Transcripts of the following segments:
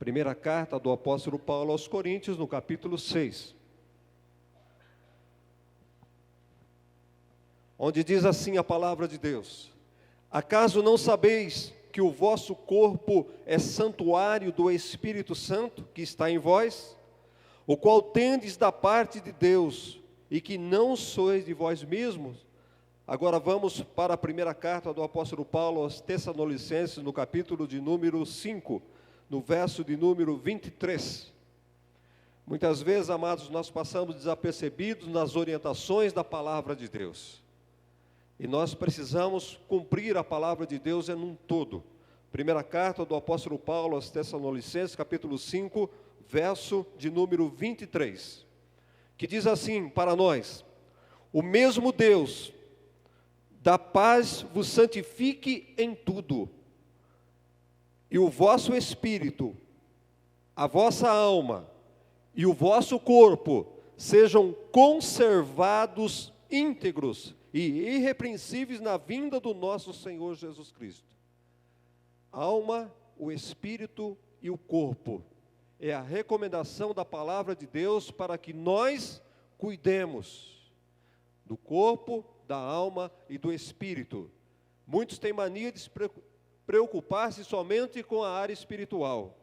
Primeira carta do apóstolo Paulo aos Coríntios, no capítulo 6. Onde diz assim a palavra de Deus: acaso não sabeis que o vosso corpo é santuário do Espírito Santo que está em vós, o qual tendes da parte de Deus, e que não sois de vós mesmos? Agora vamos para a primeira carta do apóstolo Paulo aos Tessalonicenses, no capítulo de número 5, no verso de número 23. Muitas vezes, amados, nós passamos desapercebidos nas orientações da palavra de Deus. E nós precisamos cumprir a palavra de Deus em um todo. Primeira carta do apóstolo Paulo aos Tessalonicenses, capítulo 5, verso de número 23. Que diz assim para nós: o mesmo Deus da paz vos santifique em tudo, e o vosso espírito, a vossa alma e o vosso corpo sejam conservados íntegros e irrepreensíveis na vinda do nosso Senhor Jesus Cristo. A alma, o espírito e o corpo é a recomendação da palavra de Deus para que nós cuidemos do corpo, da alma e do espírito. Muitos têm mania de se preocupar-se somente com a área espiritual,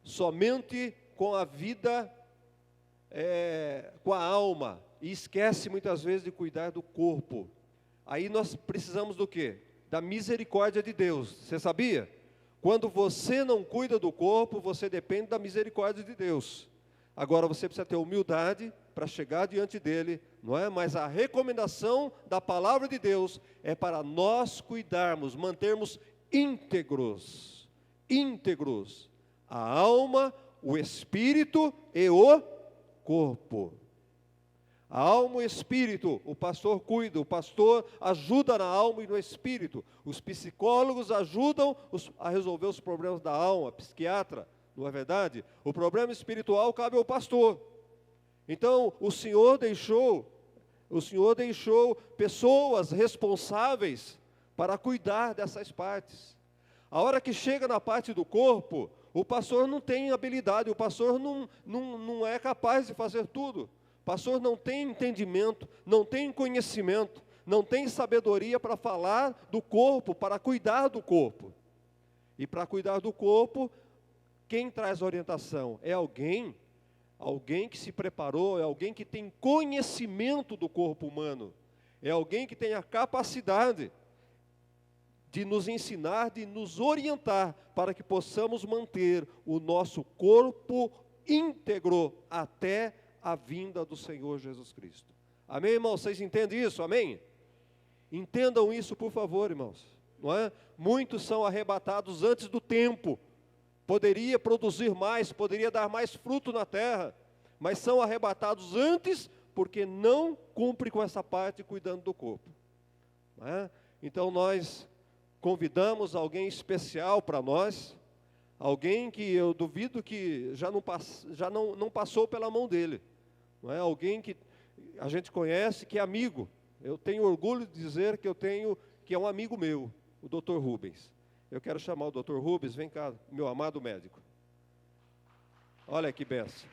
somente com a vida, com a alma, e esquece muitas vezes de cuidar do corpo. Aí nós precisamos do quê? Da misericórdia de Deus. Você sabia? Quando você não cuida do corpo, você depende da misericórdia de Deus. Agora você precisa ter humildade para chegar diante dele, não é? Mas a recomendação da palavra de Deus é para nós cuidarmos, mantermos íntegros a alma, o espírito e o corpo. A alma e o espírito, o pastor cuida, o pastor ajuda na alma e no espírito. Os psicólogos ajudam a resolver os problemas da alma, psiquiatra, não é verdade? O problema espiritual cabe ao pastor. Então, o Senhor deixou pessoas responsáveis para cuidar dessas partes. A hora que chega na parte do corpo, o pastor não tem habilidade, o pastor não é capaz de fazer tudo. O pastor não tem entendimento, não tem conhecimento, não tem sabedoria para falar do corpo, para cuidar do corpo. E para cuidar do corpo, quem traz orientação? É alguém que se preparou, é alguém que tem conhecimento do corpo humano, é alguém que tem a capacidade de nos ensinar, de nos orientar, para que possamos manter o nosso corpo íntegro até a vinda do Senhor Jesus Cristo. Amém, irmãos? Vocês entendem isso? Amém? Entendam isso, por favor, irmãos. Não é? Muitos são arrebatados antes do tempo. Poderia produzir mais, poderia dar mais fruto na terra, mas são arrebatados antes porque não cumpre com essa parte cuidando do corpo. Não é? Então nós convidamos alguém especial para nós, alguém que eu duvido que já não passou pela mão dele. Não é? Alguém que a gente conhece, que é amigo. Eu tenho orgulho de dizer que é um amigo meu, o Dr. Rubens. Eu quero chamar o Dr. Rubens, vem cá, meu amado médico. Olha que benção.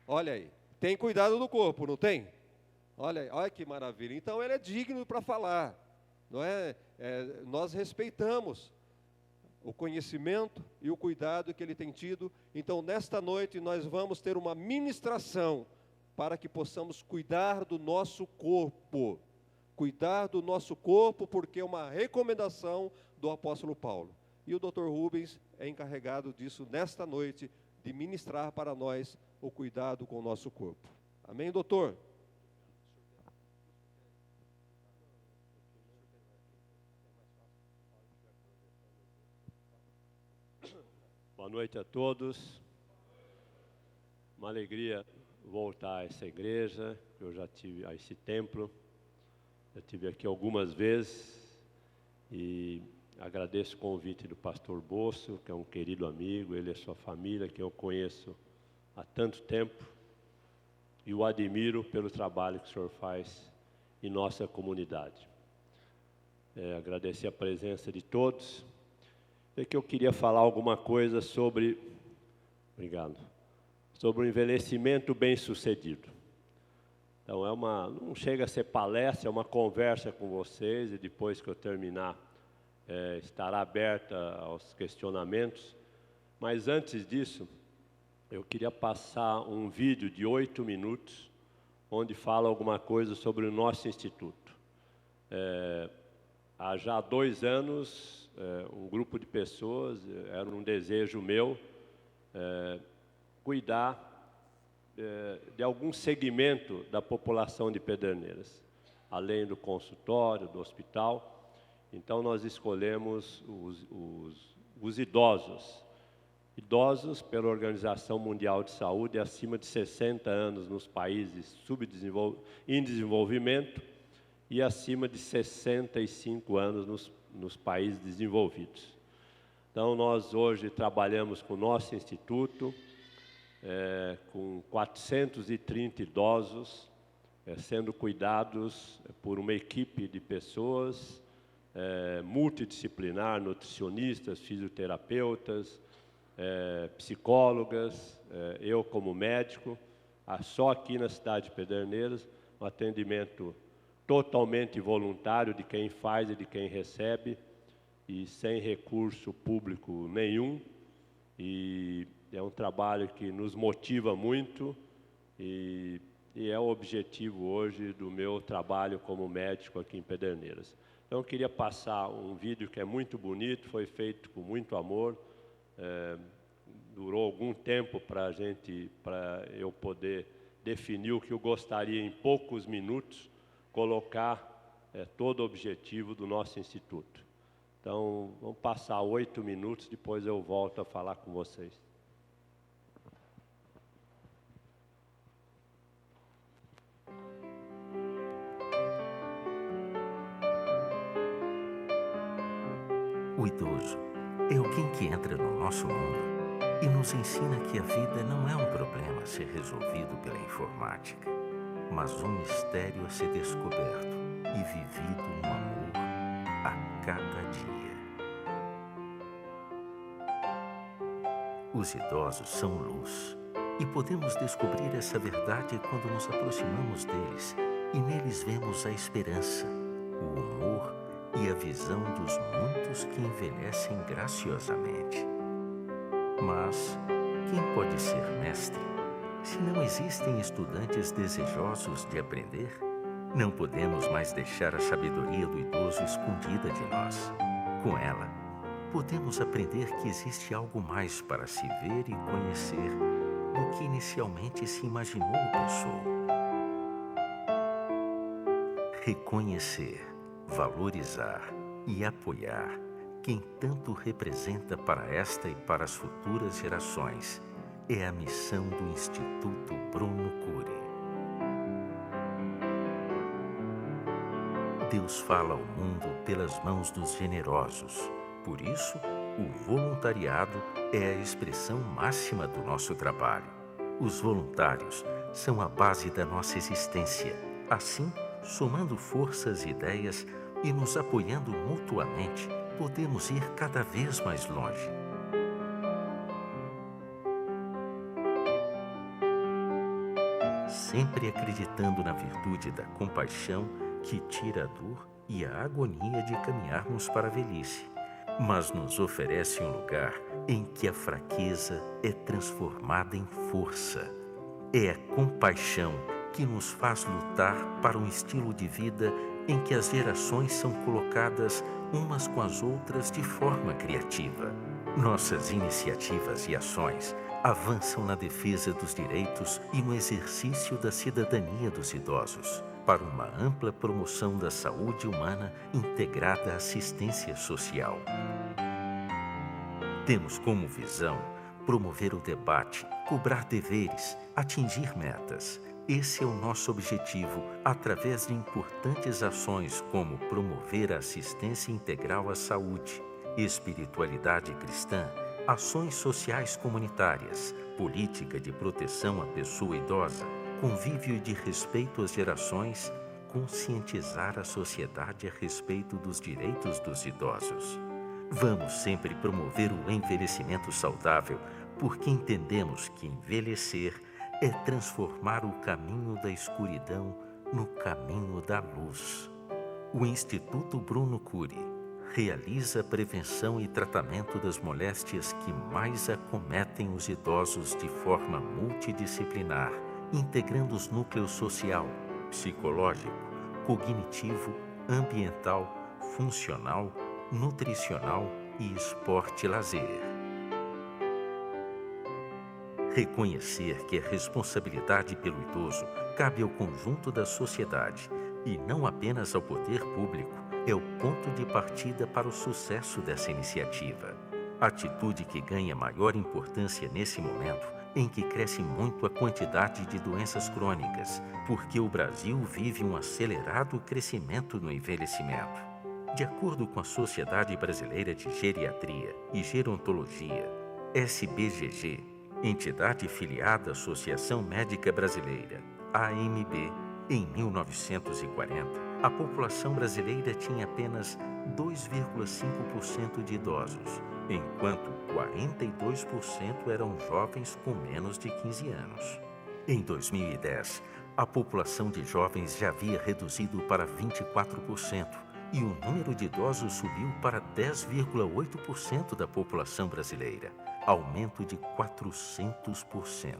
Olha aí, tem cuidado do corpo, não tem? Olha que maravilha. Então ele é digno para falar, não é? Nós respeitamos o conhecimento e o cuidado que ele tem tido. Então nesta noite nós vamos ter uma ministração para que possamos cuidar do nosso corpo. Cuidar do nosso corpo, porque é uma recomendação do apóstolo Paulo. E o Dr. Rubens é encarregado disso nesta noite, de ministrar para nós o cuidado com o nosso corpo. Amém, doutor? Boa noite a todos. Uma alegria voltar a essa igreja, eu já tive a esse templo, eu tive aqui algumas vezes e agradeço o convite do pastor Bosso, que é um querido amigo, ele e a sua família, que eu conheço há tanto tempo, e o admiro pelo trabalho que o senhor faz em nossa comunidade. agradecer a presença de todos. É que eu queria falar alguma coisa sobre, sobre o envelhecimento bem-sucedido. Então, não chega a ser palestra, é uma conversa com vocês, e depois que eu terminar, estará aberta aos questionamentos. Mas antes disso, eu queria passar um vídeo de 8 minutos, onde fala alguma coisa sobre o nosso instituto. Há já 2 anos, um grupo de pessoas, era um desejo meu, cuidar de algum segmento da população de Pederneiras, além do consultório, do hospital. Então, nós escolhemos os idosos. Idosos, pela Organização Mundial de Saúde, acima de 60 anos nos países em desenvolvimento e acima de 65 anos nos países desenvolvidos. Então, nós hoje trabalhamos com o nosso instituto, com 430 idosos, sendo cuidados por uma equipe de pessoas multidisciplinar, nutricionistas, fisioterapeutas, psicólogas, eu como médico, só aqui na cidade de Pederneiras, um atendimento totalmente voluntário de quem faz e de quem recebe, e sem recurso público nenhum, e é um trabalho que nos motiva muito, e é o objetivo hoje do meu trabalho como médico aqui em Pederneiras. Então, eu queria passar um vídeo que é muito bonito, foi feito com muito amor, durou algum tempo para eu poder definir o que eu gostaria em poucos minutos, colocar todo o objetivo do nosso instituto. Então, vamos passar 8 minutos, depois eu volto a falar com vocês. O idoso é alguém que entra no nosso mundo e nos ensina que a vida não é um problema a ser resolvido pela informática, mas um mistério a ser descoberto e vivido no amor a cada dia. Os idosos são luz e podemos descobrir essa verdade quando nos aproximamos deles e neles vemos a esperança, o humor e a visão dos muitos que envelhecem graciosamente. Mas quem pode ser mestre se não existem estudantes desejosos de aprender? Não podemos mais deixar a sabedoria do idoso escondida de nós. Com ela, podemos aprender que existe algo mais para se ver e conhecer do que inicialmente se imaginou ou pensou. Reconhecer, valorizar e apoiar quem tanto representa para esta e para as futuras gerações é a missão do Instituto Bruno Cury. Deus fala ao mundo pelas mãos dos generosos. Por isso, o voluntariado é a expressão máxima do nosso trabalho. Os voluntários são a base da nossa existência. Assim, somando forças e ideias e nos apoiando mutuamente, podemos ir cada vez mais longe. Sempre acreditando na virtude da compaixão que tira a dor e a agonia de caminharmos para a velhice, mas nos oferece um lugar em que a fraqueza é transformada em força. É a compaixão que nos faz lutar para um estilo de vida em que as gerações são colocadas umas com as outras de forma criativa. Nossas iniciativas e ações avançam na defesa dos direitos e no exercício da cidadania dos idosos, para uma ampla promoção da saúde humana integrada à assistência social. Temos como visão promover o debate, cobrar deveres, atingir metas. Esse é o nosso objetivo através de importantes ações como promover a assistência integral à saúde, espiritualidade cristã, ações sociais comunitárias, política de proteção à pessoa idosa, convívio de respeito às gerações, conscientizar a sociedade a respeito dos direitos dos idosos. Vamos sempre promover o envelhecimento saudável, porque entendemos que envelhecer é transformar o caminho da escuridão no caminho da luz. O Instituto Bruno Cury realiza prevenção e tratamento das moléstias que mais acometem os idosos de forma multidisciplinar, integrando os núcleos social, psicológico, cognitivo, ambiental, funcional, nutricional e esporte e lazer. Reconhecer que a responsabilidade pelo idoso cabe ao conjunto da sociedade e não apenas ao poder público é o ponto de partida para o sucesso dessa iniciativa. Atitude que ganha maior importância nesse momento em que cresce muito a quantidade de doenças crônicas, porque o Brasil vive um acelerado crescimento no envelhecimento. De acordo com a Sociedade Brasileira de Geriatria e Gerontologia, SBGG, entidade filiada à Associação Médica Brasileira, AMB, em 1940, a população brasileira tinha apenas 2,5% de idosos, enquanto 42% eram jovens com menos de 15 anos. Em 2010, a população de jovens já havia reduzido para 24%, e o número de idosos subiu para 10,8% da população brasileira, aumento de 400%.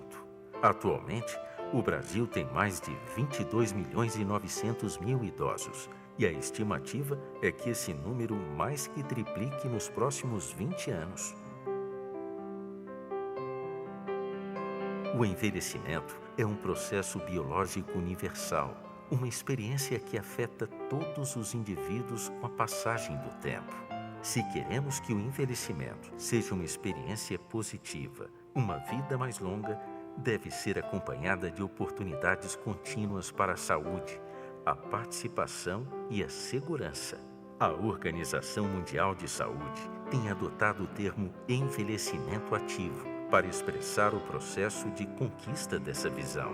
Atualmente, o Brasil tem mais de 22.900.000 idosos, e a estimativa é que esse número mais que triplique nos próximos 20 anos. O envelhecimento é um processo biológico universal, uma experiência que afeta todos os indivíduos com a passagem do tempo. Se queremos que o envelhecimento seja uma experiência positiva, uma vida mais longa deve ser acompanhada de oportunidades contínuas para a saúde, a participação e a segurança. A Organização Mundial de Saúde tem adotado o termo envelhecimento ativo para expressar o processo de conquista dessa visão.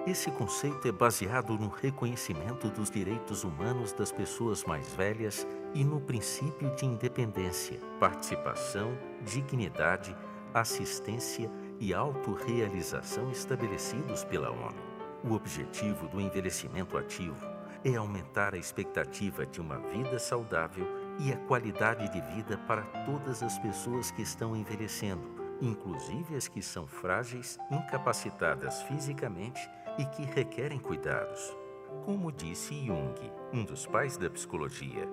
Esse conceito é baseado no reconhecimento dos direitos humanos das pessoas mais velhas e no princípio de independência, participação, dignidade, assistência e autorrealização estabelecidos pela ONU. O objetivo do envelhecimento ativo é aumentar a expectativa de uma vida saudável e a qualidade de vida para todas as pessoas que estão envelhecendo, inclusive as que são frágeis, incapacitadas fisicamente e que requerem cuidados. Como disse Jung, um dos pais da psicologia,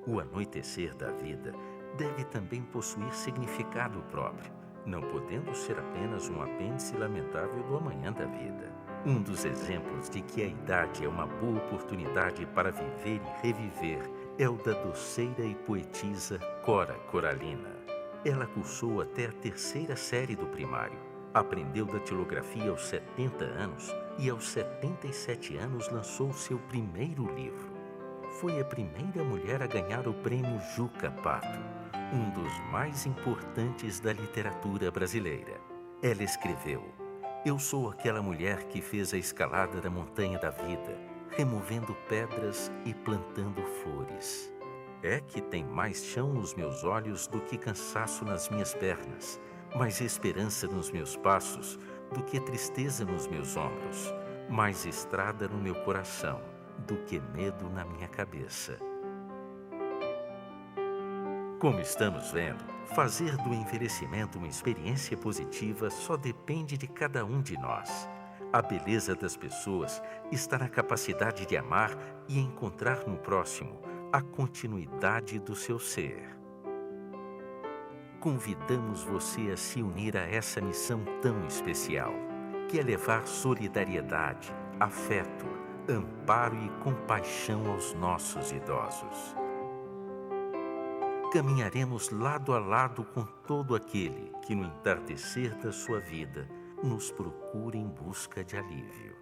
o anoitecer da vida deve também possuir significado próprio, não podendo ser apenas um apêndice lamentável do amanhã da vida. Um dos exemplos de que a idade é uma boa oportunidade para viver e reviver é o da doceira e poetisa Cora Coralina. Ela cursou até a 3ª série do primário, aprendeu datilografia aos 70 anos e aos 77 anos lançou seu primeiro livro. Foi a primeira mulher a ganhar o prêmio Juca Pato, um dos mais importantes da literatura brasileira. Ela escreveu: "Eu sou aquela mulher que fez a escalada da montanha da vida, removendo pedras e plantando flores. É que tem mais chão nos meus olhos do que cansaço nas minhas pernas, mais esperança nos meus passos do que tristeza nos meus ombros, mais estrada no meu coração do que medo na minha cabeça." Como estamos vendo, fazer do envelhecimento uma experiência positiva só depende de cada um de nós. A beleza das pessoas está na capacidade de amar e encontrar no próximo a continuidade do seu ser. Convidamos você a se unir a essa missão tão especial, que é levar solidariedade, afeto, amparo e compaixão aos nossos idosos. Caminharemos lado a lado com todo aquele que, no entardecer da sua vida, nos procura em busca de alívio.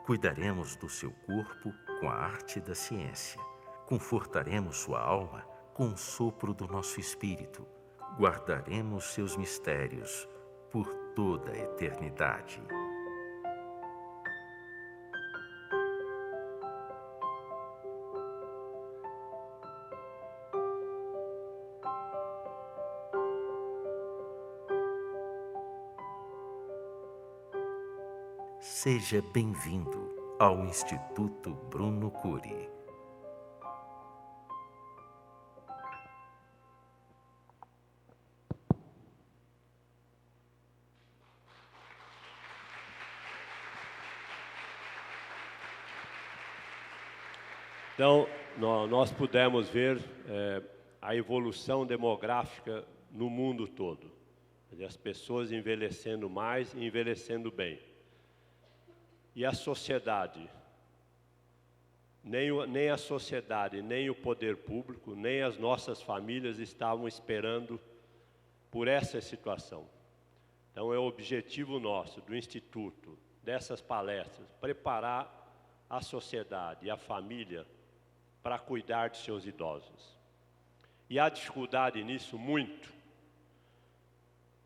Cuidaremos do seu corpo com a arte da ciência. Confortaremos sua alma com o sopro do nosso espírito. Guardaremos seus mistérios por toda a eternidade. Seja bem-vindo ao Instituto Bruno Cury. Então, nós pudemos ver a evolução demográfica no mundo todo. As pessoas envelhecendo mais e envelhecendo bem. E a sociedade, nem a sociedade, nem o poder público, nem as nossas famílias estavam esperando por essa situação. Então é o objetivo nosso, do Instituto, dessas palestras, preparar a sociedade e a família para cuidar de seus idosos. E há dificuldade nisso muito.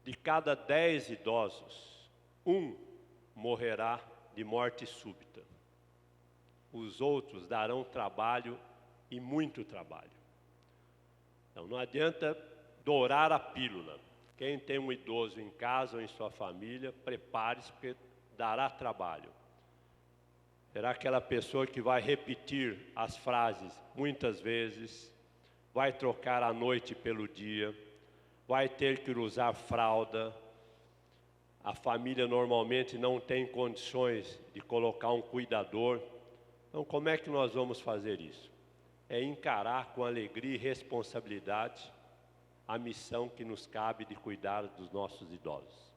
De cada 10 idosos, 1 morrerá de morte súbita. Os outros darão trabalho e muito trabalho. Então não adianta dourar a pílula. Quem tem um idoso em casa ou em sua família, prepare-se porque dará trabalho. Será aquela pessoa que vai repetir as frases muitas vezes, vai trocar a noite pelo dia, vai ter que usar fralda. A família normalmente não tem condições de colocar um cuidador. Então, como é que nós vamos fazer isso? É encarar com alegria e responsabilidade a missão que nos cabe de cuidar dos nossos idosos.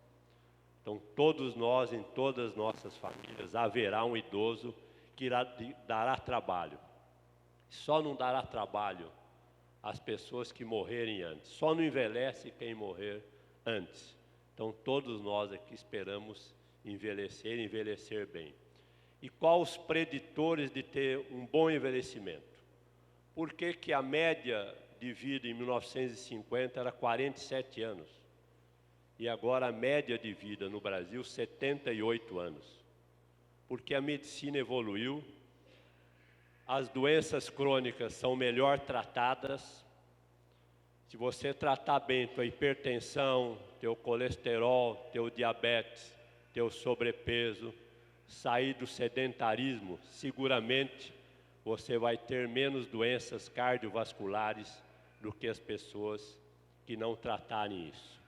Então, todos nós, em todas as nossas famílias, haverá um idoso que dará trabalho. Só não dará trabalho às pessoas que morrerem antes. Só não envelhece quem morrer antes. Então, todos nós aqui esperamos envelhecer bem. E quais os preditores de ter um bom envelhecimento? Por que a média de vida em 1950 era 47 anos? E agora a média de vida no Brasil, 78 anos. Porque a medicina evoluiu, as doenças crônicas são melhor tratadas. Se você tratar bem tua hipertensão, teu colesterol, teu diabetes, teu sobrepeso, sair do sedentarismo, seguramente você vai ter menos doenças cardiovasculares do que as pessoas que não tratarem isso.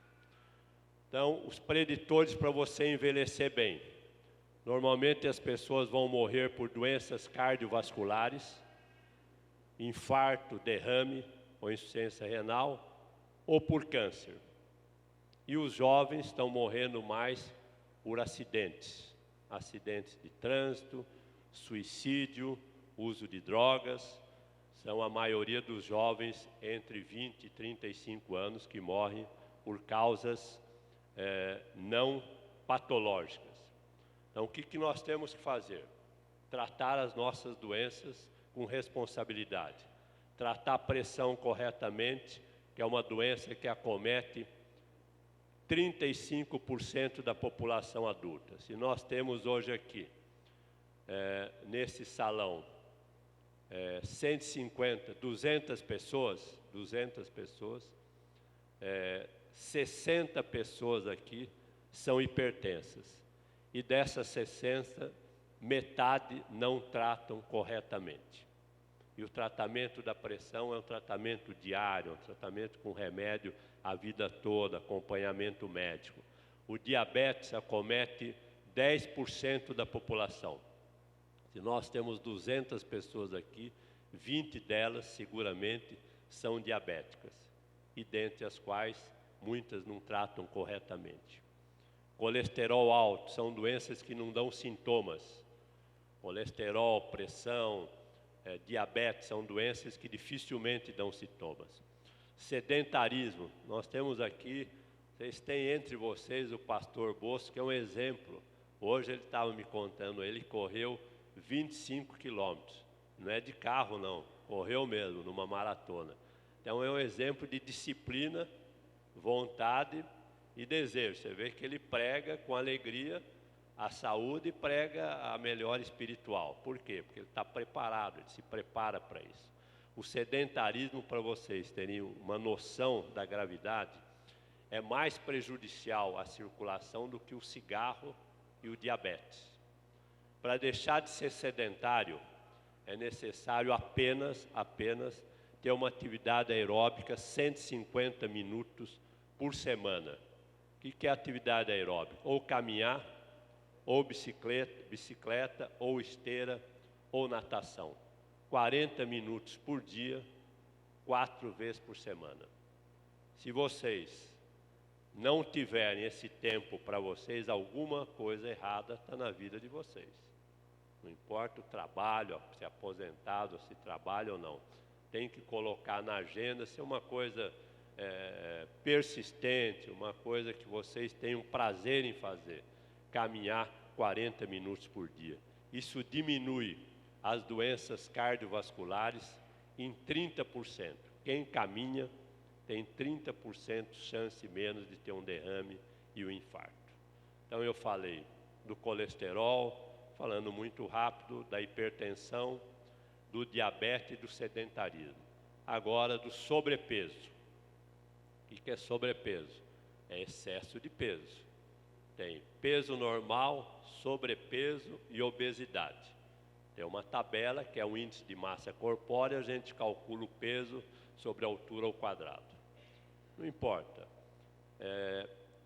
Então, os preditores para você envelhecer bem. Normalmente as pessoas vão morrer por doenças cardiovasculares, infarto, derrame ou insuficiência renal, ou por câncer. E os jovens estão morrendo mais por acidentes. Acidentes de trânsito, suicídio, uso de drogas. São a maioria dos jovens entre 20 e 35 anos que morrem por causas não patológicas. Então, o que nós temos que fazer? Tratar as nossas doenças com responsabilidade. Tratar a pressão corretamente, que é uma doença que acomete 35% da população adulta. Se nós temos hoje aqui, nesse salão, 150, 200 pessoas, 60 pessoas aqui são hipertensas. E dessas 60, metade não tratam corretamente. E o tratamento da pressão é um tratamento diário, um tratamento com remédio a vida toda, acompanhamento médico. O diabetes acomete 10% da população. Se nós temos 200 pessoas aqui, 20 delas seguramente são diabéticas, e dentre as quais muitas não tratam corretamente. Colesterol alto, são doenças que não dão sintomas. Colesterol, pressão, diabetes, são doenças que dificilmente dão sintomas. Sedentarismo, nós temos aqui, vocês têm entre vocês o pastor Bosco, que é um exemplo. Hoje ele estava me contando, ele correu 25 quilômetros, não é de carro não, correu mesmo, numa maratona. Então é um exemplo de disciplina, vontade e desejo. Você vê que ele prega com alegria a saúde e prega a melhora espiritual. Por quê? Porque ele está preparado, ele se prepara para isso. O sedentarismo, para vocês terem uma noção da gravidade, é mais prejudicial à circulação do que o cigarro e o diabetes. Para deixar de ser sedentário, é necessário apenas ter uma atividade aeróbica 150 minutos por semana. O que é atividade aeróbica? Ou caminhar, ou bicicleta, ou esteira, ou natação. 40 minutos por dia, 4 vezes por semana. Se vocês não tiverem esse tempo para vocês, alguma coisa errada está na vida de vocês. Não importa o trabalho, se é aposentado, se trabalha ou não. Tem que colocar na agenda, se é uma coisa persistente, uma coisa que vocês tenham prazer em fazer. Caminhar 40 minutos por dia. Isso diminui as doenças cardiovasculares em 30%. Quem caminha tem 30% de chance menos de ter um derrame e um infarto. Então eu falei do colesterol, falando muito rápido, da hipertensão, do diabetes e do sedentarismo. Agora do sobrepeso. O que é sobrepeso? É excesso de peso. Tem peso normal, sobrepeso e obesidade. Tem uma tabela que é o índice de massa corpórea, a gente calcula o peso sobre a altura ao quadrado. Não importa.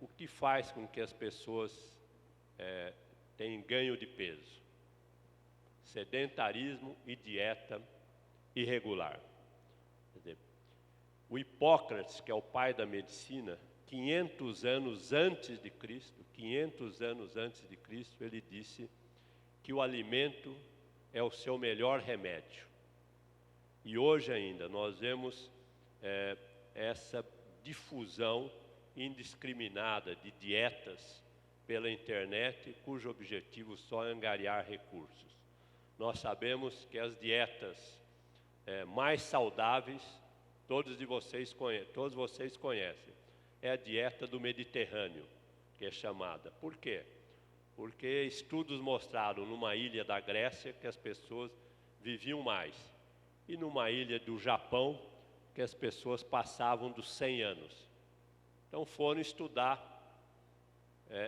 O que faz com que as pessoas tenham ganho de peso? Sedentarismo e dieta irregular. Quer dizer, o Hipócrates, que é o pai da medicina, 500 anos antes de Cristo, ele disse que o alimento é o seu melhor remédio. E hoje ainda nós vemos essa difusão indiscriminada de dietas pela internet, cujo objetivo só é angariar recursos. Nós sabemos que as dietas mais saudáveis, todos vocês conhecem, é a dieta do Mediterrâneo, que é chamada. Por quê? Porque estudos mostraram numa ilha da Grécia que as pessoas viviam mais, e numa ilha do Japão que as pessoas passavam dos 100 anos. Então foram estudar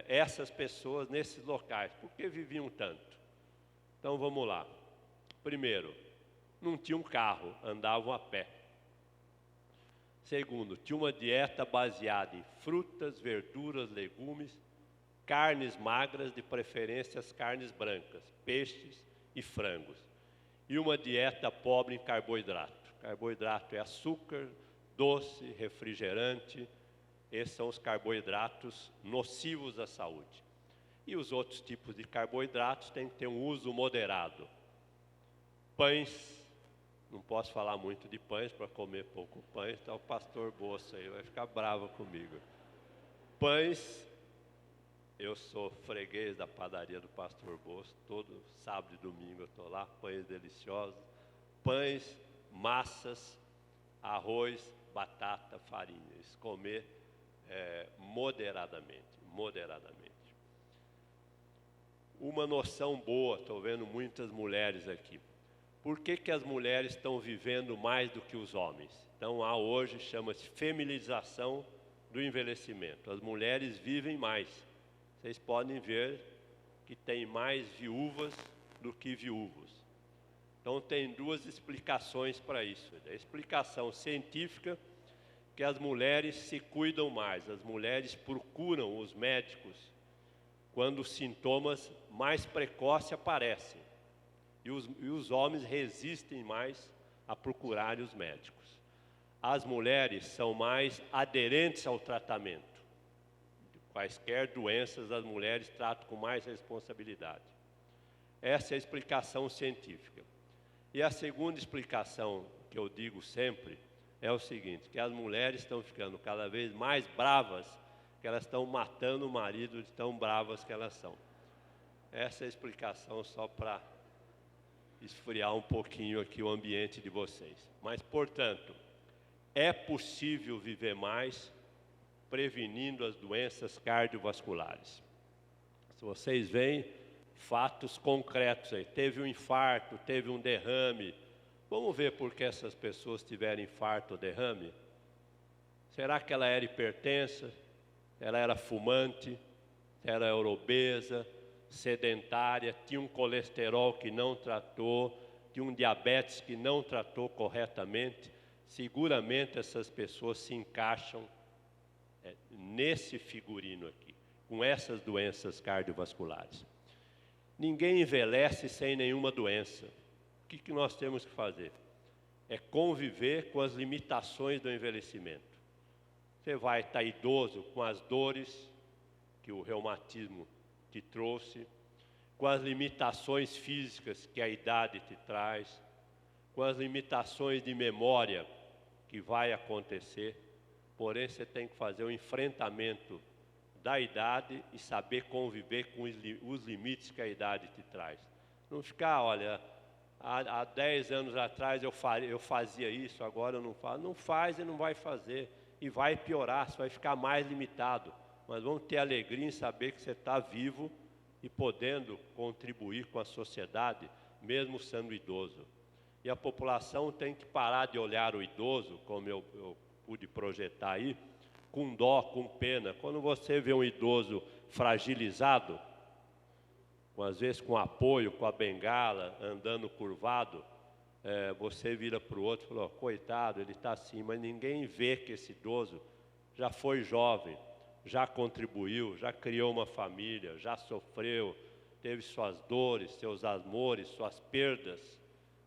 essas pessoas nesses locais, por que viviam tanto? Então vamos lá. Primeiro, não tinham carro, andavam a pé. Segundo, tinha uma dieta baseada em frutas, verduras, legumes, carnes magras, de preferência as carnes brancas, peixes e frangos. E uma dieta pobre em carboidrato. Carboidrato é açúcar, doce, refrigerante. Esses são os carboidratos nocivos à saúde. E os outros tipos de carboidratos têm que ter um uso moderado. Pães, não posso falar muito de pães para comer pouco pães, então o pastor Bolsa aí vai ficar bravo comigo. Pães, eu sou freguês da padaria do pastor Bolsa, todo sábado e domingo eu estou lá, pães deliciosos. Pães, massas, arroz, batata, farinha. Isso comer moderadamente. Uma noção boa, estou vendo muitas mulheres aqui. Por que as mulheres estão vivendo mais do que os homens? Então hoje chama-se feminização do envelhecimento. As mulheres vivem mais. Vocês podem ver que tem mais viúvas do que viúvos. Então tem duas explicações para isso. A explicação científica, que as mulheres se cuidam mais, as mulheres procuram os médicos quando os sintomas mais precoces aparecem. E os homens resistem mais a procurar os médicos. As mulheres são mais aderentes ao tratamento. Quaisquer doenças, as mulheres tratam com mais responsabilidade. Essa é a explicação científica. E a segunda explicação, que eu digo sempre, é o seguinte, que as mulheres estão ficando cada vez mais bravas, que elas estão matando o marido de tão bravas que elas são. Essa é a explicação só para esfriar um pouquinho aqui o ambiente de vocês. Mas, portanto, é possível viver mais prevenindo as doenças cardiovasculares. Se vocês veem fatos concretos aí, teve um infarto, teve um derrame, vamos ver por que essas pessoas tiveram infarto ou derrame? Será que ela era hipertensa? Ela era fumante? Ela era obesa, sedentária, tinha um colesterol que não tratou, tinha um diabetes que não tratou corretamente? Seguramente essas pessoas se encaixam nesse figurino aqui, com essas doenças cardiovasculares. Ninguém envelhece sem nenhuma doença. O que nós temos que fazer? É conviver com as limitações do envelhecimento. Você vai estar idoso com as dores que o reumatismo te trouxe, com as limitações físicas que a idade te traz, com as limitações de memória que vai acontecer. Porém, você tem que fazer o enfrentamento da idade e saber conviver com os limites que a idade te traz. Não ficar, olha, há 10 anos atrás eu fazia isso, agora eu não faço. Não faz e não vai fazer. E vai piorar, você vai ficar mais limitado. Mas vamos ter alegria em saber que você está vivo e podendo contribuir com a sociedade, mesmo sendo idoso. E a população tem que parar de olhar o idoso, como eu pude projetar aí, com dó, com pena. Quando você vê um idoso fragilizado, às vezes com apoio, com a bengala, andando curvado, você vira para o outro e fala, coitado, ele está assim, mas ninguém vê que esse idoso já foi jovem, já contribuiu, já criou uma família, já sofreu, teve suas dores, seus amores, suas perdas,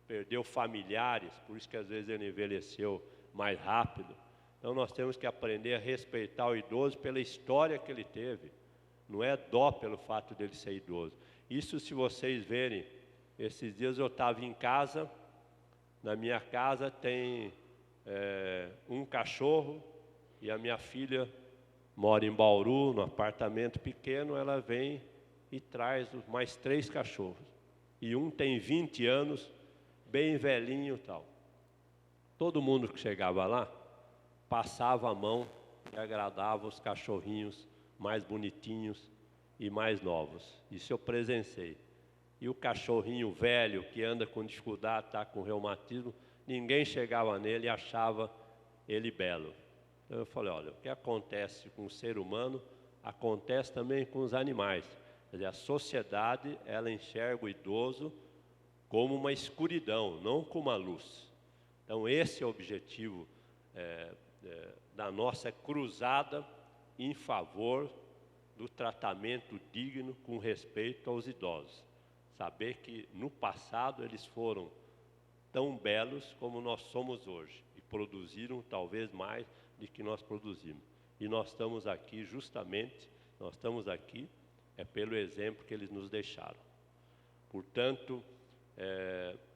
perdeu familiares, por isso que às vezes ele envelheceu mais rápido. Então nós temos que aprender a respeitar o idoso pela história que ele teve, não é dó pelo fato dele ser idoso. Isso, se vocês verem, esses dias eu estava em casa, na minha casa tem um cachorro e a minha filha mora em Bauru, num apartamento pequeno, ela vem e traz mais 3 cachorros. E um tem 20 anos, bem velhinho e tal. Todo mundo que chegava lá, passava a mão e agradava os cachorrinhos mais bonitinhos e mais novos. Isso eu presenciei. E o cachorrinho velho, que anda com dificuldade, está com reumatismo, ninguém chegava nele e achava ele belo. Então eu falei, olha, o que acontece com o ser humano, acontece também com os animais. Quer dizer, a sociedade, ela enxerga o idoso como uma escuridão, não como uma luz. Então esse é o objetivo da nossa cruzada em favor do tratamento digno com respeito aos idosos. Saber que no passado eles foram tão belos como nós somos hoje e produziram talvez mais do que nós produzimos. E nós estamos aqui justamente, pelo exemplo que eles nos deixaram. Portanto,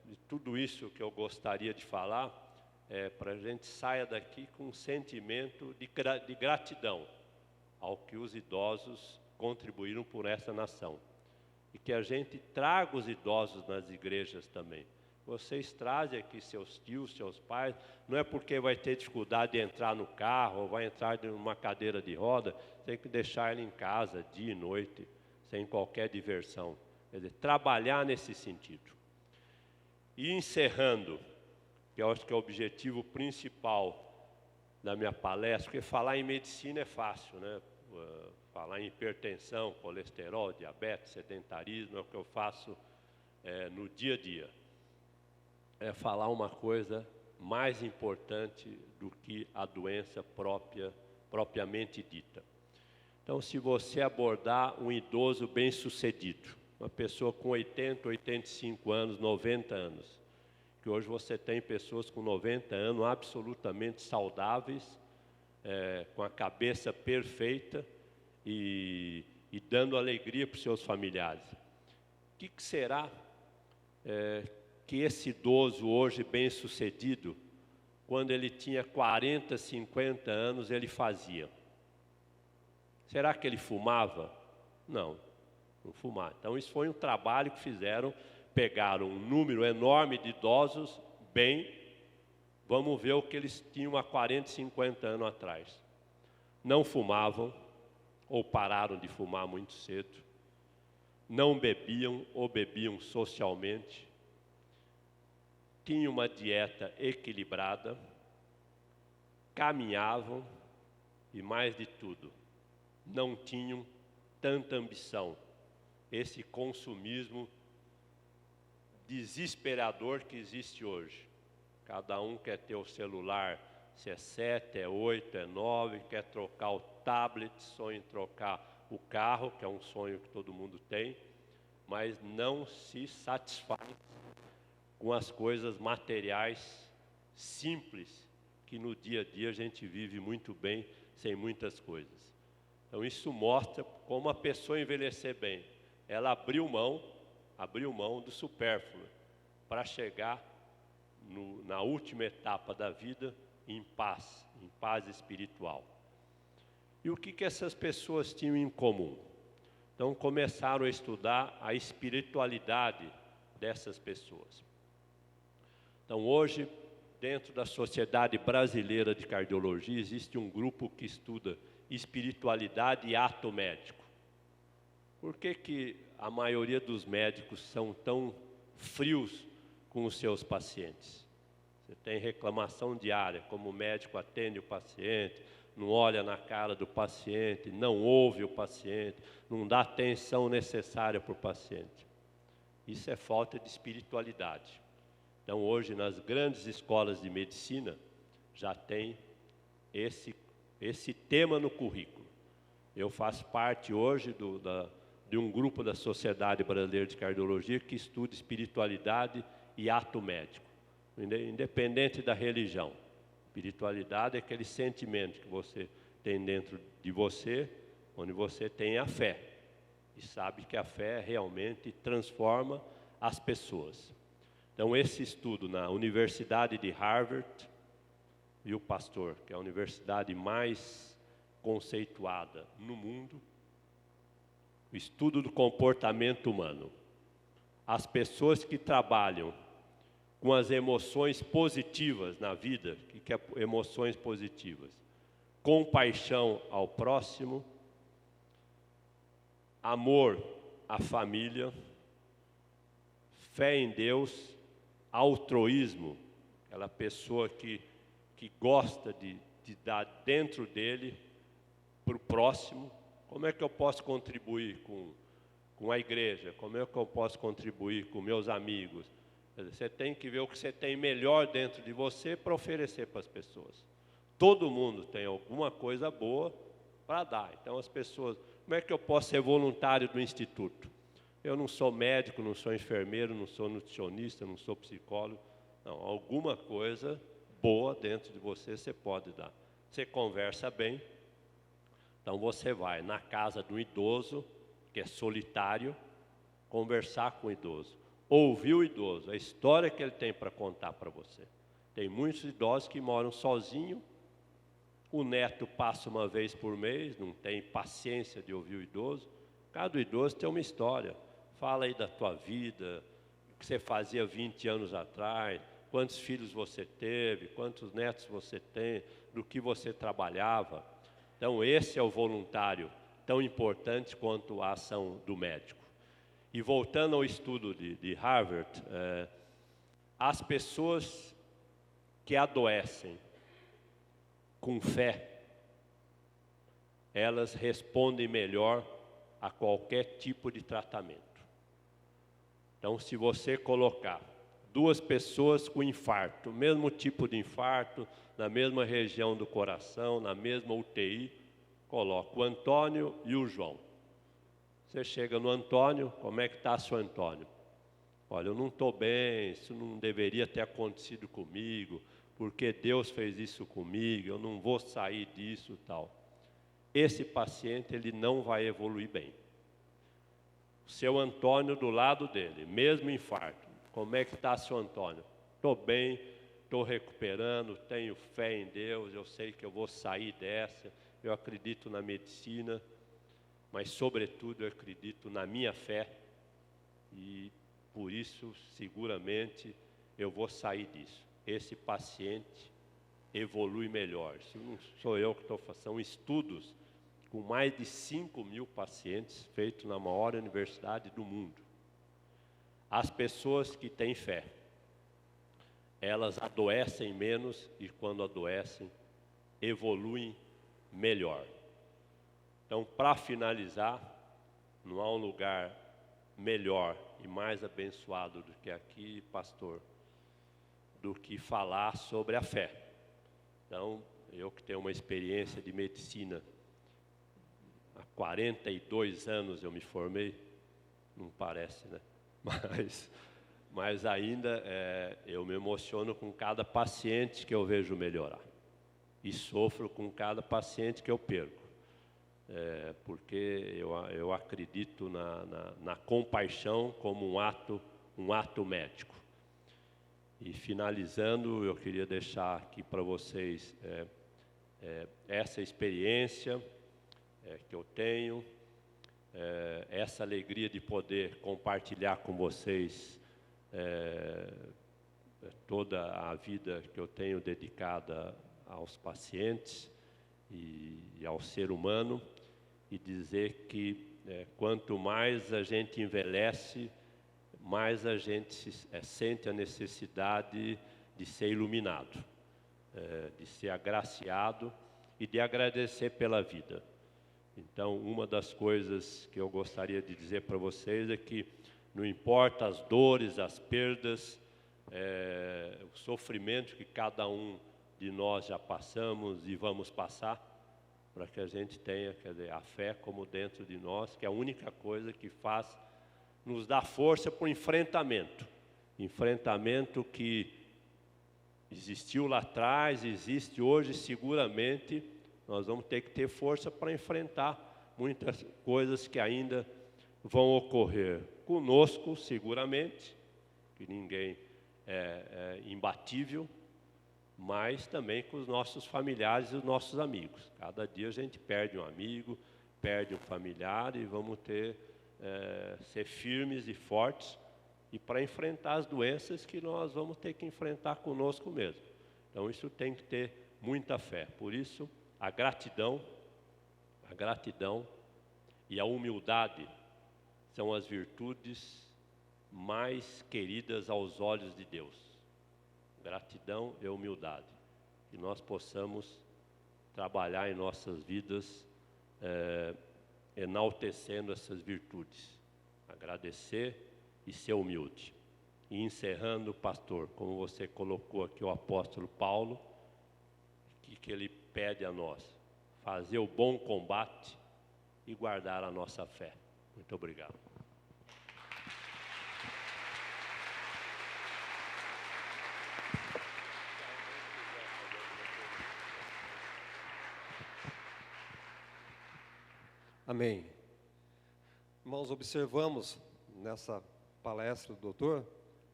de tudo isso que eu gostaria de falar, para a gente saia daqui com um sentimento de gratidão ao que os idosos contribuíram por essa nação. E que a gente traga os idosos nas igrejas também. Vocês trazem aqui seus tios, seus pais, não é porque vai ter dificuldade de entrar no carro, ou vai entrar numa cadeira de roda, tem que deixar ele em casa, dia e noite, sem qualquer diversão. Quer dizer, trabalhar nesse sentido. E encerrando, que eu acho que é o objetivo principal da minha palestra, porque falar em medicina é fácil, né? Falar em hipertensão, colesterol, diabetes, sedentarismo, é o que eu faço no dia a dia. É falar uma coisa mais importante do que a doença propriamente dita. Então, se você abordar um idoso bem-sucedido, uma pessoa com 80, 85 anos, 90 anos, que hoje você tem pessoas com 90 anos absolutamente saudáveis, com a cabeça perfeita e dando alegria para os seus familiares. O que será que esse idoso hoje bem-sucedido, quando ele tinha 40, 50 anos, ele fazia? Será que ele fumava? Não fumava. Então isso foi um trabalho que fizeram, pegaram um número enorme de idosos, vamos ver o que eles tinham há 40, 50 anos atrás. não fumavam ou pararam de fumar muito cedo, não bebiam ou bebiam socialmente, tinham uma dieta equilibrada, caminhavam e, mais de tudo, não tinham tanta ambição, esse consumismo desesperador que existe hoje. Cada um quer ter o celular, se é 7, é 8, é 9, quer trocar o tablet, sonha em trocar o carro, que é um sonho que todo mundo tem, mas não se satisfaz com as coisas materiais simples, que no dia a dia a gente vive muito bem, sem muitas coisas. Então isso mostra como a pessoa envelhecer bem. Ela abriu mão do supérfluo, para chegar na última etapa da vida em paz espiritual. E o que essas pessoas tinham em comum? Então começaram a estudar a espiritualidade dessas pessoas. Então hoje, dentro da Sociedade Brasileira de Cardiologia, existe um grupo que estuda espiritualidade e ato médico. Por que a maioria dos médicos são tão frios com os seus pacientes? Você tem reclamação diária, como o médico atende o paciente, não olha na cara do paciente, não ouve o paciente, não dá atenção necessária para o paciente. Isso é falta de espiritualidade. Então hoje nas grandes escolas de medicina já tem esse tema no currículo. Eu faço parte hoje de um grupo da Sociedade Brasileira de Cardiologia que estuda espiritualidade e ato médico, independente da religião. Espiritualidade é aquele sentimento que você tem dentro de você, onde você tem a fé, e sabe que a fé realmente transforma as pessoas. Então esse estudo na Universidade de Harvard, e o Pasteur, que é a universidade mais conceituada no mundo, o estudo do comportamento humano. As pessoas que trabalham com as emoções positivas na vida, o que é emoções positivas? Compaixão ao próximo, amor à família, fé em Deus, altruísmo, aquela pessoa que gosta de dar dentro dele para o próximo. Como é que eu posso contribuir com a igreja? Como é que eu posso contribuir com meus amigos? Você tem que ver o que você tem melhor dentro de você para oferecer para as pessoas. Todo mundo tem alguma coisa boa para dar. Então as pessoas, como é que eu posso ser voluntário do instituto? Eu não sou médico, não sou enfermeiro, não sou nutricionista, não sou psicólogo. Não, alguma coisa boa dentro de você pode dar. Você conversa bem, então você vai na casa de um idoso, que é solitário, conversar com o idoso. Ouvir o idoso, a história que ele tem para contar para você. Tem muitos idosos que moram sozinhos, o neto passa uma vez por mês, não tem paciência de ouvir o idoso. Cada idoso tem uma história. Fala aí da tua vida, o que você fazia 20 anos atrás, quantos filhos você teve, quantos netos você tem, do que você trabalhava. Então esse é o voluntário, tão importante quanto a ação do médico. E voltando ao estudo de Harvard, as pessoas que adoecem com fé, elas respondem melhor a qualquer tipo de tratamento. Então, se você colocar duas pessoas com infarto, mesmo tipo de infarto, na mesma região do coração, na mesma UTI, coloca o Antônio e o João. Você chega no Antônio, como é que está seu Antônio? Olha, eu não estou bem, isso não deveria ter acontecido comigo, porque Deus fez isso comigo, eu não vou sair disso e tal. Esse paciente, ele não vai evoluir bem. O seu Antônio do lado dele, mesmo infarto, como é que está seu Antônio? Estou bem, estou recuperando, tenho fé em Deus, eu sei que eu vou sair dessa, eu acredito na medicina, mas sobretudo eu acredito na minha fé e por isso seguramente eu vou sair disso. Esse paciente evolui melhor. Isso não sou eu que estou fazendo, são estudos com mais de 5.000 pacientes feitos na maior universidade do mundo. As pessoas que têm fé, elas adoecem menos e quando adoecem, evoluem melhor. Então, para finalizar, não há um lugar melhor e mais abençoado do que aqui, pastor, do que falar sobre a fé. Então, eu que tenho uma experiência de medicina, há 42 anos eu me formei, não parece, né? Mas ainda eu me emociono com cada paciente que eu vejo melhorar. E sofro com cada paciente que eu perco. Porque eu acredito na compaixão como um ato médico. E finalizando, eu queria deixar aqui para vocês essa experiência que eu tenho, essa alegria de poder compartilhar com vocês toda a vida que eu tenho dedicada aos pacientes e ao ser humano, e dizer que quanto mais a gente envelhece, mais a gente sente a necessidade de ser iluminado, de ser agraciado e de agradecer pela vida. Então, uma das coisas que eu gostaria de dizer para vocês é que não importa as dores, as perdas, o sofrimento que cada um de nós já passamos e vamos passar, para que a gente tenha, quer dizer, a fé como dentro de nós, que é a única coisa que nos dá força para o enfrentamento. Enfrentamento que existiu lá atrás, existe hoje, seguramente nós vamos ter que ter força para enfrentar muitas coisas que ainda vão ocorrer conosco, seguramente, que ninguém é imbatível, mas também com os nossos familiares e os nossos amigos. Cada dia a gente perde um amigo, perde um familiar e vamos ser firmes e fortes e para enfrentar as doenças que nós vamos ter que enfrentar conosco mesmo. Então isso tem que ter muita fé. Por isso, a gratidão e a humildade são as virtudes mais queridas aos olhos de Deus. Gratidão e humildade. Que nós possamos trabalhar em nossas vidas enaltecendo essas virtudes. Agradecer e ser humilde. E encerrando, pastor, como você colocou aqui o apóstolo Paulo, que ele pede a nós, fazer o bom combate e guardar a nossa fé. Muito obrigado. Amém. Irmãos, observamos nessa palestra do doutor,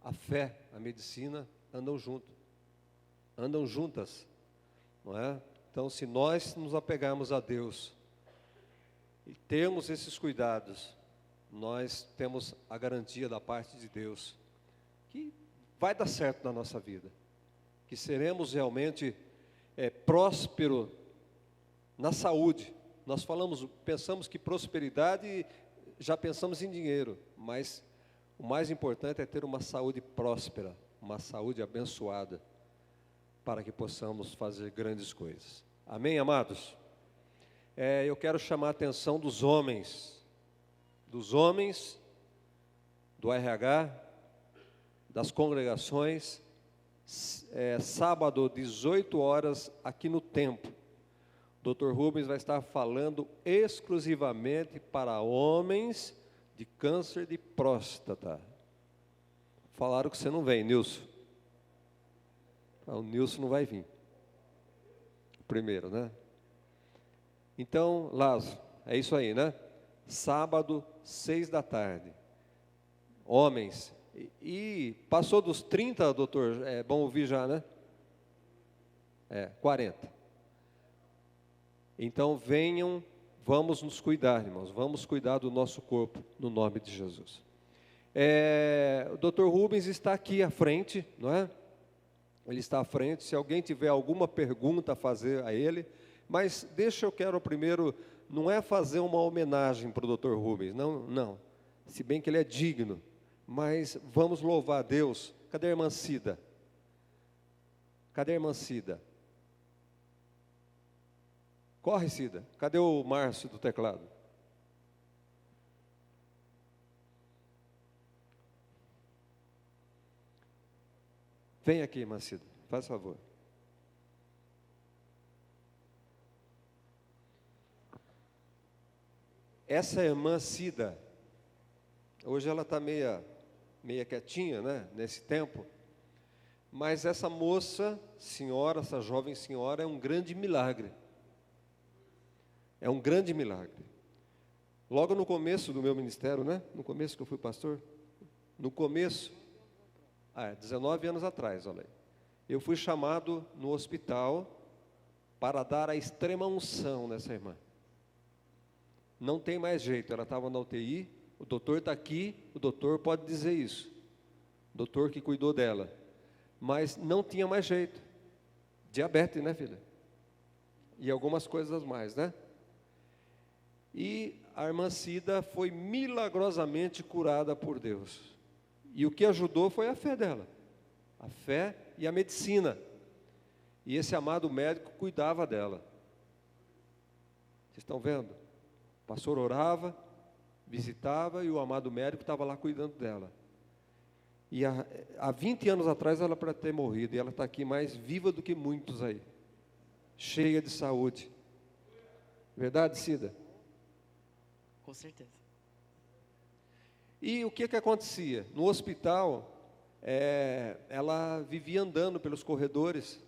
a fé, a medicina andam juntas, não é? Então, se nós nos apegarmos a Deus e termos esses cuidados, nós temos a garantia da parte de Deus que vai dar certo na nossa vida, que seremos realmente prósperos na saúde. Nós pensamos que prosperidade, já pensamos em dinheiro, mas o mais importante é ter uma saúde próspera, uma saúde abençoada, para que possamos fazer grandes coisas. Amém, amados? Eu quero chamar a atenção dos homens, do RH, das congregações, sábado, 18 horas, aqui no templo. Dr. Rubens vai estar falando exclusivamente para homens de câncer de próstata. Falaram que você não vem, Nilson. O Nilson não vai vir. Primeiro, né? Então, Lázaro, é isso aí, né? Sábado, 6 da tarde. Homens. E passou dos 30, doutor, é bom ouvir já, né? 40. Então venham, vamos nos cuidar, irmãos, vamos cuidar do nosso corpo, no nome de Jesus. O Dr. Rubens está aqui à frente, não é? Ele está à frente, se alguém tiver alguma pergunta a fazer a ele, mas eu quero primeiro, não é fazer uma homenagem para o Dr. Rubens, não, se bem que ele é digno, mas vamos louvar a Deus. Cadê a irmã Cida? Cadê a irmã Cida? Corre, Cida. Cadê o Márcio do teclado? Vem aqui, irmã Cida, faz favor. Essa irmã Cida, hoje ela está meia quietinha, né, nesse tempo, mas essa moça, senhora, essa jovem senhora, é um grande milagre. É um grande milagre. Logo no começo do meu ministério, né, no começo que eu fui pastor, no começo, 19 anos atrás, olha aí, eu fui chamado no hospital para dar a extrema unção nessa irmã. Não tem mais jeito, ela estava na UTI, o doutor está aqui, o doutor pode dizer isso, o doutor que cuidou dela, mas não tinha mais jeito, diabetes, né, filha? E algumas coisas mais, né? E a irmã Cida foi milagrosamente curada por Deus, e o que ajudou foi a fé dela, a fé e a medicina, e esse amado médico cuidava dela. Vocês estão vendo? O pastor orava, visitava e o amado médico estava lá cuidando dela. E há 20 anos atrás ela para ter morrido, e ela está aqui mais viva do que muitos aí, cheia de saúde. Verdade, Cida? Com certeza. E o que acontecia? No hospital, ela vivia andando pelos corredores,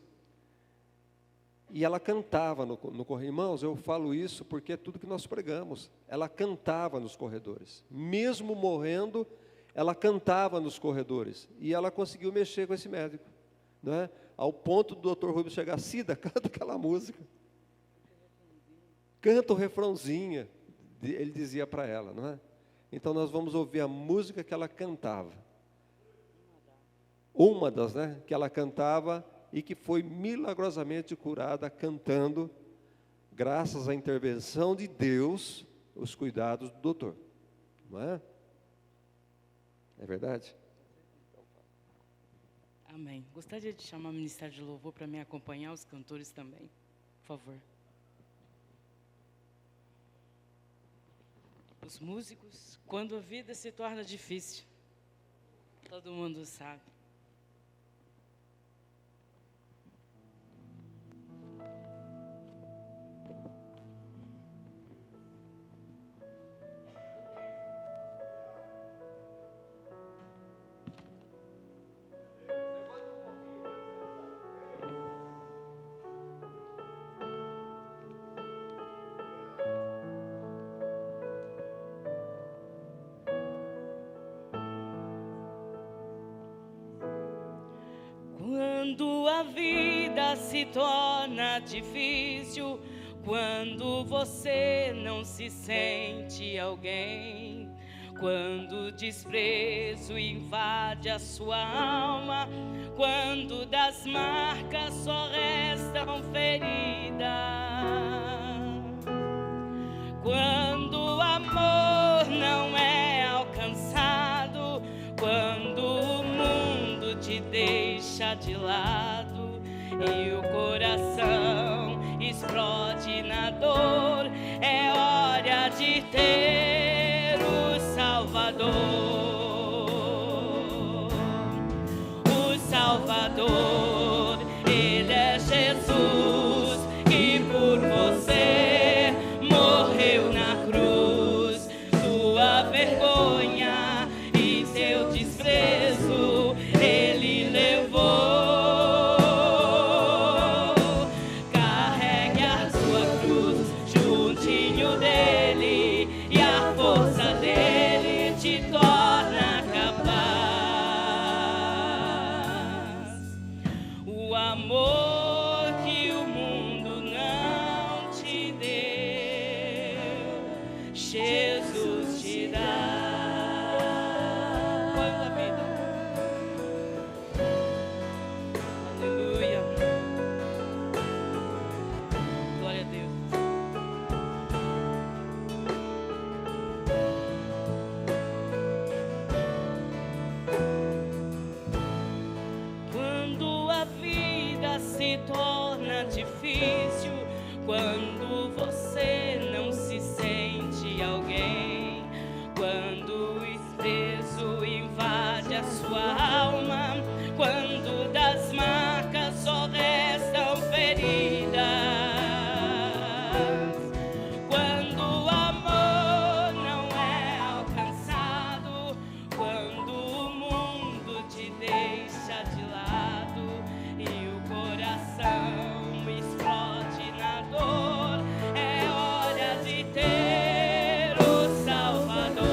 e ela cantava no corredor. Irmãos, eu falo isso porque é tudo que nós pregamos. Ela cantava nos corredores. Mesmo morrendo, ela cantava nos corredores. E ela conseguiu mexer com esse médico, né? Ao ponto do Dr. Rubens chegar, Cida, canta aquela música. Canta o refrãozinho, ele dizia para ela, não é? Então nós vamos ouvir a música que ela cantava. Uma das, né, que ela cantava, e que foi milagrosamente curada cantando, graças à intervenção de Deus, os cuidados do doutor. Não é? É verdade? Amém. Gostaria de chamar o Ministério de Louvor para me acompanhar, os cantores também, por favor. Os músicos, quando a vida se torna difícil, todo mundo sabe. Quando a vida se torna difícil, quando você não se sente alguém, quando o desprezo invade a sua alma, quando das marcas só restam feridas, quando o amor não é alcançado, quando o mundo te deixa de lado e o coração explode na dor, é hora de ter o Salvador. O Salvador, Ele é Jesus, que por você morreu na cruz. Sua vergonha e seu desprezo Ele levou. Carregue a sua cruz juntinho dele, e a força dele te torna capaz. quando você não se sente alguém, quando o desprezo invade a sua alma, quando das marcas só restam feridas, quando o amor não é alcançado, quando o mundo te deixa de lado e o coração explode na dor, é hora de ter o Salvador.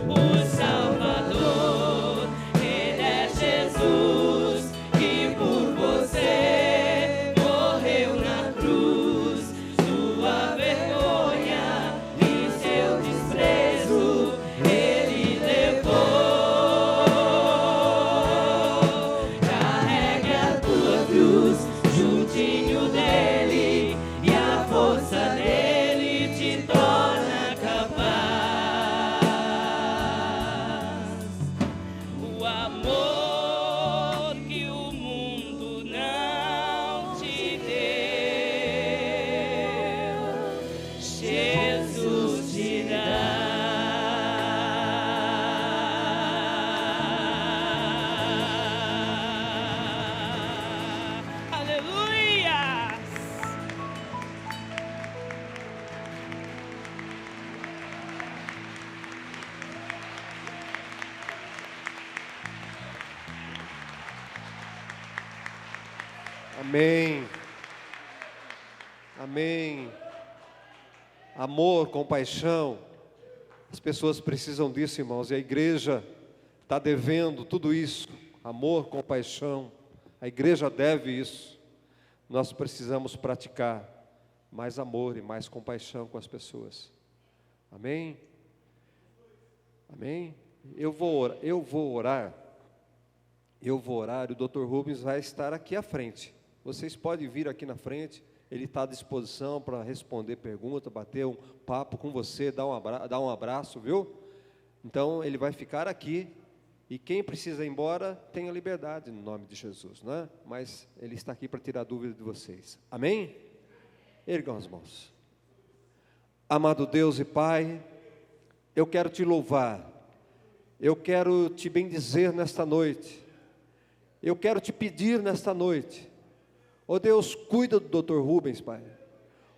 O Salvador, Ele é Jesus, que por você morreu na cruz. Sua vergonha e seu desprezo Ele levou. Carregue a tua cruz juntinho dele, e a força dele te torna capaz. O amor que o mundo não te deu, Jesus te dá. Aleluia! Amém. Amém. Amor, compaixão. As pessoas precisam disso, irmãos, e a igreja está devendo tudo isso. Amor, compaixão. A igreja deve isso. Nós precisamos praticar mais amor e mais compaixão com as pessoas. Amém? Amém? Eu vou orar. E o Dr. Rubens vai estar aqui à frente. Vocês podem vir aqui na frente. Ele está à disposição para responder perguntas, bater um papo com você, dar um abraço, viu? Então, ele vai ficar aqui. E quem precisa ir embora, tenha liberdade no nome de Jesus, não é? Mas ele está aqui para tirar dúvida de vocês. Amém? Ergam as mãos. Amado Deus e Pai, eu quero te louvar. Eu quero te bendizer nesta noite. Eu quero te pedir nesta noite. Ó Deus, cuida do Dr. Rubens, Pai.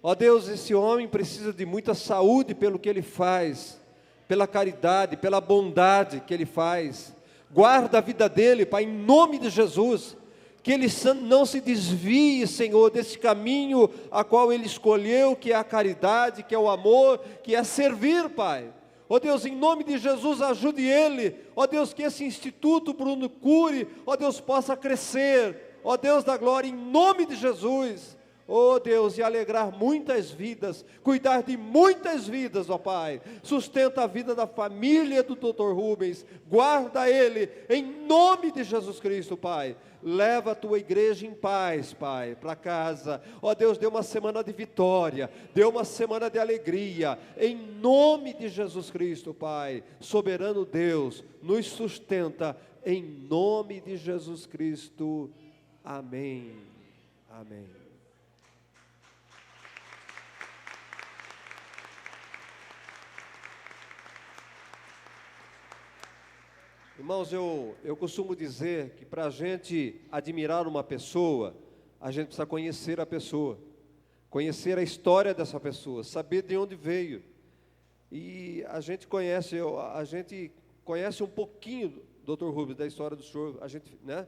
Ó Deus, esse homem precisa de muita saúde pelo que ele faz, pela caridade, pela bondade que ele faz. Guarda a vida dele, Pai, em nome de Jesus. Que ele não se desvie, Senhor, desse caminho a qual ele escolheu, que é a caridade, que é o amor, que é servir, Pai. Ó Deus, em nome de Jesus, ajude ele. Ó Deus, que esse Instituto Bruno Cury, ó Deus, possa crescer. Ó Deus da glória, em nome de Jesus. Ó Deus, e alegrar muitas vidas, cuidar de muitas vidas, ó Pai. Sustenta a vida da família do Dr. Rubens. Guarda ele, em nome de Jesus Cristo, Pai. Leva a tua igreja em paz, Pai, para casa. Ó Deus, dê uma semana de vitória, dê uma semana de alegria, em nome de Jesus Cristo, Pai. Soberano Deus, nos sustenta, em nome de Jesus Cristo. Amém. Amém. Irmãos, eu costumo dizer que para a gente admirar uma pessoa, a gente precisa conhecer a pessoa, conhecer a história dessa pessoa, saber de onde veio. E a gente conhece um pouquinho, Dr. Rubens, da história do senhor, né?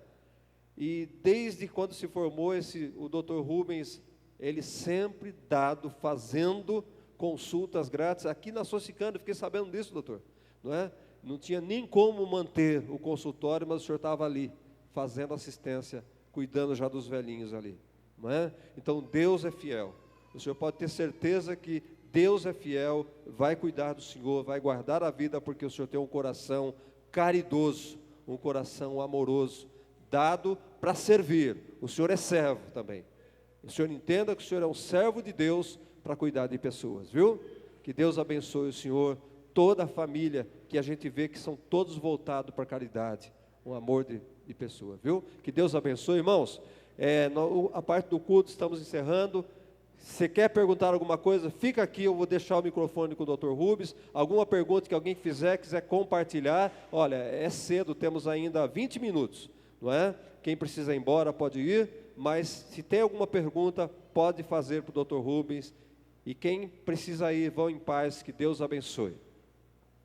E desde quando se formou o Dr. Rubens, ele sempre fazendo consultas grátis aqui na Socicando. Fiquei sabendo disso, doutor, não é? Não tinha nem como manter o consultório, mas o senhor estava ali, fazendo assistência, cuidando já dos velhinhos ali, não é? Então Deus é fiel. O senhor pode ter certeza que Deus é fiel, vai cuidar do senhor, vai guardar a vida, porque o senhor tem um coração caridoso, um coração amoroso, dado para servir. O senhor é servo também. O senhor entenda que o senhor é um servo de Deus para cuidar de pessoas, viu? Que Deus abençoe o senhor, toda a família, que a gente vê que são todos voltados para a caridade, um amor de pessoa, viu? Que Deus abençoe, irmãos. A parte do culto estamos encerrando. Se quer perguntar alguma coisa, fica aqui, eu vou deixar o microfone com o Dr. Rubens. Alguma pergunta que alguém quiser compartilhar, olha, é cedo, temos ainda 20 minutos, não é? Quem precisa ir embora pode ir, mas se tem alguma pergunta, pode fazer para o Dr. Rubens. E quem precisa ir, vão em paz, que Deus abençoe.